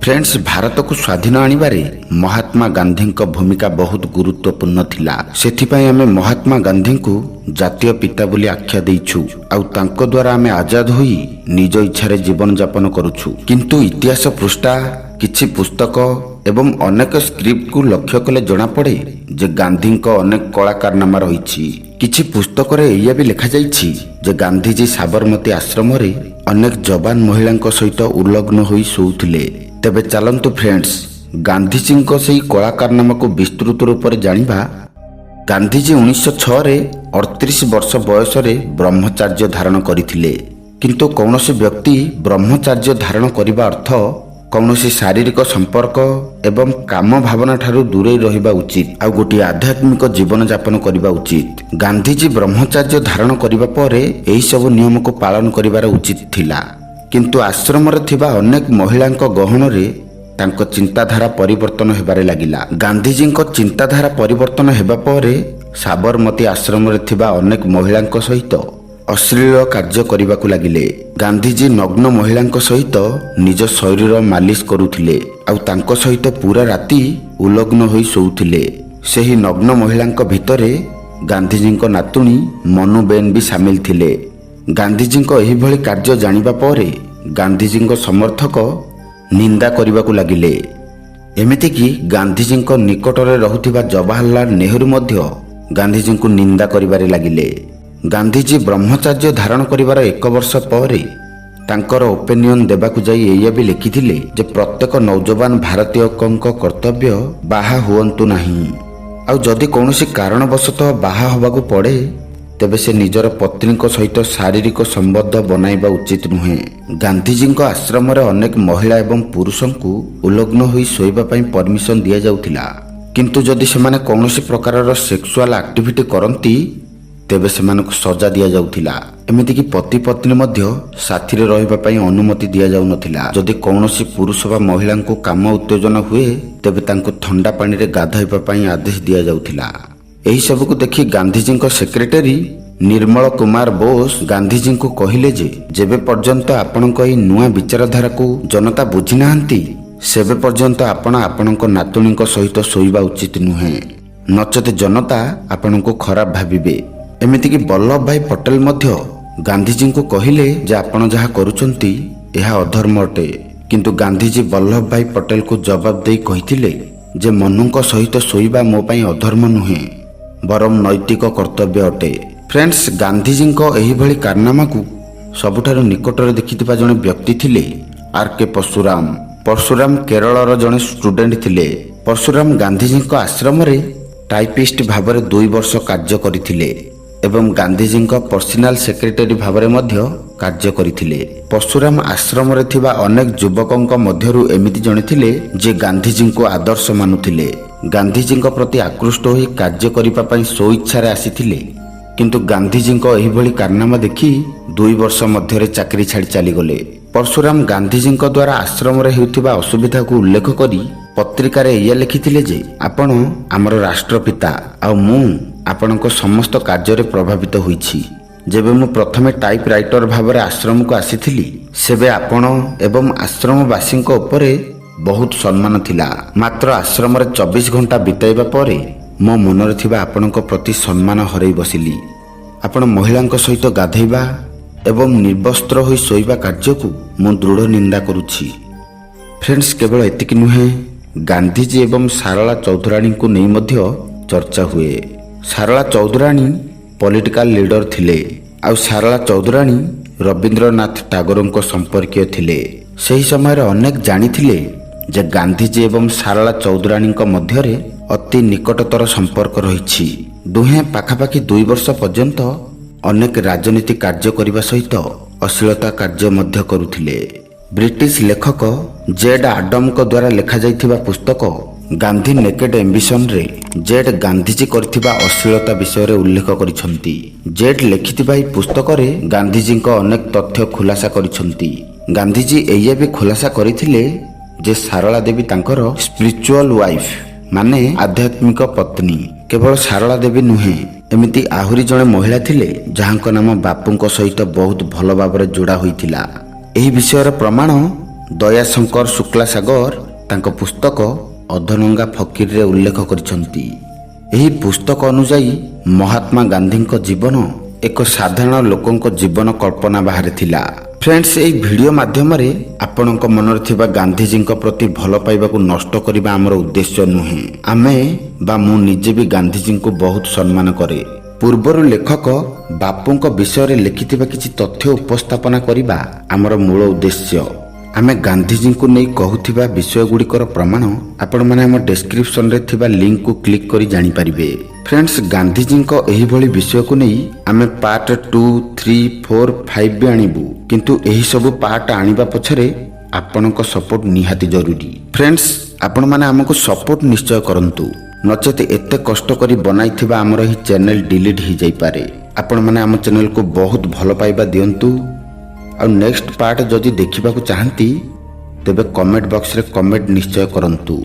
Friends, Bharat को स्वाधीन आनिबारे महात्मा गांधी भूमिका बहुत गुरुत्वपूर्ण थिला। सेथिपाई आमे महात्मा गांधी को जातीय पिता बोली आख्या देइछु आउ तांको द्वारा आमे आजाद होई निज इच्छारे जीवन यापन करूछु। किंतु इतिहास पृष्ठा किछि पुस्तक एवं अनेक स्क्रिप्ट को लक्ष्य कले जना पड़े जे गांधी अनेक कला कारनामा रही। किछि पुस्तक रे एया भी लिखा जाइछि जे गांधीजी साबरमती आश्रम रे अनेक जवान महिला सहित उल्लग्न होई सोउथिले। तेबे चलंतु फ्रेंड्स, गांधीजी से कला कारनामा को विस्तृत रूप से जानिबा। गांधीजी 1906 रे 38 वर्ष बयस रे ब्रह्मचर्य धारण करथिले। किंतु कौनसी व्यक्ति ब्रह्मचर्य धारण करिबा अर्थ कौनसी शारीरिक संपर्क एवं काम भावना ठारू दूरे रहिबा उचित आ गोटी आध्यात्मिक जीवन यापन करिबा उचित। गांधीजी ब्रह्मचर्य धारण करिबा परे एही सब नियम को पालन करिबार उचित थिला। किंतु आश्रम रे थिबा अनेक महिलांक गहन रे तांको चिंताधारा परिवर्तन हेबारे लागिला। गांधीजी को चिंताधारा परिवर्तन हेबा परे साबरमती आश्रम रे थिबा अनेक महिलांक सहित अश्लील कार्य करने को लगिले। गांधीजी नग्न महिलांक सहित निज शरीर मालिश करुथिले आउ तांको सहित पूरा राति उलग्न होई सोउथिले। सेही नग्न महिलांक भितरे गांधीजी को नातुणी मनुबेन भी सामिल थिले। गांधीजी को एही भली कार्य जानिबा परे गांधीजी को समर्थक निंदा करने को लगिले। एमिति कि गांधीजी को निकट रे रहुथिबा जवाहरलाल नेहरू मध्य गांधीजी को निंदा करिबारे लागिले। गांधीजी ब्रह्मचर्य धारण करिबार 1 वर्ष परे तांकर ओपिनियन देबाकू जाई एया भी लिखिथिले जे प्रत्येक नौजवान भारतीय कर्तव्य बाहा हुअंतु नाही आउ जदि कौनसी कारणवशतः बाहा होबाकू पड़े तेबे से निजर पत्नी सहित शारीरिक संबंध बनाइबा उचित नुहे। गांधीजी आश्रम रे अनेक महिला एवं पुरुषों को उलग्न होई सोइबा पई परमिशन दिया जाउथिला। किंतु जदि सेमाने कौनसी प्रकार सेक्सुअल एक्टिविटी करंती तेबे सेमानकु सजा दिया जाउथिला। एमिति कि पति पत्नी मध्य साथी रे रहिबा पई अनुमति दिया जाउ नथिला। जदि कौनसी पुरुष बा महिला को काम उत्तेजना हुए तेबे तांको ठंडा पानी रे गाधैबा पई आदेश दिया जाउथिला। एही सब को देखि गांधीजी को सेक्रेटरी निर्मल कुमार बोस गांधीजी को कहिले जे जेबे पर्यंत आपणक एही नुआ विचारधारा को जनता बुझी नाहंती सेबे पर्यंत आपण आपणक नातुणी सहित सोइबा उचित नुहे, नचेत जनता आपणको खराब भाबिबे। एमिति कि वल्लभ भाई पटेल मध्य गांधीजी को कहिले जे आपण जहा करूचंती एहा अधर्म अटे। किंतु गांधीजी वल्लभ भाई पटेल को जवाब देई कहिथिले जे मनुक सहित सोइबा मो पई अधर्म नुहे बरम नैतिक कर्तव्य अटे। फ्रेंड्स, गांधीजी को एही भली कारनामा को सबुठारु निकट रे देखिथिबा जणे व्यक्ति थिले आर.के. परशुराम। परशुराम केरल जणे स्टूडेंट थिले। परशुराम गांधीजी को आश्रम रे टाइपिस्ट भाबरे 2 वर्ष कार्य करिथिले एवं गांधीजी को पर्सनल सेक्रेटरी भाबरे मध्य कार्य करिथिले। परशुराम आश्रम रे थिबा अनेक युवकंक मध्यरु एमिति जणे थिले जे गांधीजी को आदर्श मानुथिले। गांधीजी को प्रति आकृष्ट होई कार्य करिबा पई सो इच्छा रे आसीथिले। किंतु गांधीजी को एही भली कारनामा देखि 2 वर्ष मध्य रे चाकरी छाड़ी चली गले। परशुराम गांधीजी को द्वारा आश्रम रे हेउथिबा असुविधा को उल्लेख करी पत्रिका रे एया लिखिथिले जे आपण हमर राष्ट्रपिता आ मु आपणको समस्त कार्य रे प्रभावित होईछि। जेबे मु प्रथमे टाइप राइटर भाबरे आश्रम को आसीथिली सेबे आपण एवं आश्रमवासी उपरे बहुत सम्मान थिला। मात्र आश्रम रे 24 घंटा बिताइबा परे मो मनरे थिबा आपणको प्रति सम्मान हरई बसिली। आपण महिलांक सहित गाधैबा एवं निर्वस्त्र होई सोइबा कार्य को मु दृढ़ निंदा करूछि। फ्रेंड्स, केवल एतिकी नुहे, गांधीजी एवं सारला चौधुराणी को नहीं मध्य चर्चा हुए। सारला चौधुराणी पॉलिटिकल लीडर थिले आउ सारला चौधुराणी रविंद्रनाथ टागोरଙ୍କ संपर्कीय थिले। सही समय अनेक जानिथिले जे गांधीजी एवं सारला चौधुराणीଙ୍କ ମଧ୍ୟରେ अति निकटतर संपर्क रहिछि। दुहे पाखापाखि 2 वर्ष पर्यंत अनेक राजनीतिक कार्य करने सहित अश्लीलता कार्य मध्य करुथिले। ब्रिटिश लेखक जेड आडम को द्वारा लिखा जाइथिबा पुस्तक गांधी नेकेड एम्बिशन रे जेड गांधीजी करथिबा अश्लीलता विषय रे उल्लेख करिसंती। जेड लिखिथिबा ई पुस्तक रे गांधीजी को अनेक तथ्य खुलासा करिसंती। गांधीजी एया भी खुलासा करिथिले जे सारला देवी तांकर स्पिरिचुअल वाइफ माने आध्यात्मिक पत्नी। केवल सारला देवी नुहे, एमिति आहुरी जणे महिला थिले जहांक नाम बापूंक सहित बहुत भल भाबरे जोड़ा होइथिला। एही विषयर प्रमाण ଦୟାଶଙ୍କର ଶୁକ୍ଲାସାଗର ତାଙ୍କ ପୁସ୍ତକ ଅଧନଙ୍ଗା ଫକୀରରେ ଉଲ୍ଲେଖ କରିଛନ୍ତି। ଏହି ପୁସ୍ତକ ଅନୁଯାୟୀ ମହାତ୍ମା ଗାନ୍ଧୀଙ୍କ ଜୀବନ ଏକ ସାଧାରଣ ଲୋକଙ୍କ ଜୀବନ କଳ୍ପନା ବାହାରେ ଥିଲା। ଫ୍ରେଣ୍ଡସ୍, ଏହି ଭିଡ଼ିଓ ମାଧ୍ୟମରେ ଆପଣଙ୍କ ମନରେ ଥିବା ଗାନ୍ଧିଜୀଙ୍କ ପ୍ରତି ଭଲ ପାଇବାକୁ ନଷ୍ଟ କରିବା ଆମର ଉଦ୍ଦେଶ୍ୟ ନୁହେଁ। ଆମେ ବା ମୁଁ ନିଜେ ବି ଗାନ୍ଧିଜୀଙ୍କୁ ବହୁତ ସମ୍ମାନ କରେ। ପୂର୍ବରୁ ଲେଖକ ବାପୁଙ୍କ ବିଷୟରେ ଲେଖିଥିବା କିଛି ତଥ୍ୟ ଉପସ୍ଥାପନା କରିବା ଆମର ମୂଳ ଉଦ୍ଦେଶ୍ୟ। ଆମେ ଗାନ୍ଧିଜୀଙ୍କୁ ନେଇ କହୁଥିବା ବିଷୟଗୁଡ଼ିକର ପ୍ରମାଣ ଆପଣମାନେ ଆମ ଡେସ୍କ୍ରିପସନରେ ଥିବା ଲିଙ୍କକୁ କ୍ଲିକ୍ କରି ଜାଣିପାରିବେ। ଫ୍ରେଣ୍ଡସ୍, ଗାନ୍ଧିଜୀଙ୍କ ଏହିଭଳି ବିଷୟକୁ ନେଇ ଆମେ ପାର୍ଟ 2, 3, 4, 5 ବି ଆଣିବୁ, କିନ୍ତୁ ଏହିସବୁ ପାର୍ଟ ଆଣିବା ପଛରେ ଆପଣଙ୍କ ସପୋର୍ଟ ନିହାତି ଜରୁରୀ। ଫ୍ରେଣ୍ଡସ୍, ଆପଣମାନେ ଆମକୁ ସପୋର୍ଟ ନିଶ୍ଚୟ କରନ୍ତୁ, ନଚେତ ଏତେ କଷ୍ଟ କରି ବନାଇଥିବା ଆମର ଏହି ଚ୍ୟାନେଲ ଡିଲିଟ୍ ହୋଇଯାଇପାରେ। ଆପଣମାନେ ଆମ ଚ୍ୟାନେଲକୁ ବହୁତ ଭଲ ପାଇବା ଦିଅନ୍ତୁ। ଆଉ ନେକ୍ସଟ ପାର୍ଟ ଯଦି ଦେଖିବାକୁ ଚାହାନ୍ତି ତେବେ କମେଣ୍ଟ ବକ୍ସରେ କମେଣ୍ଟ ନିଶ୍ଚୟ କରନ୍ତୁ।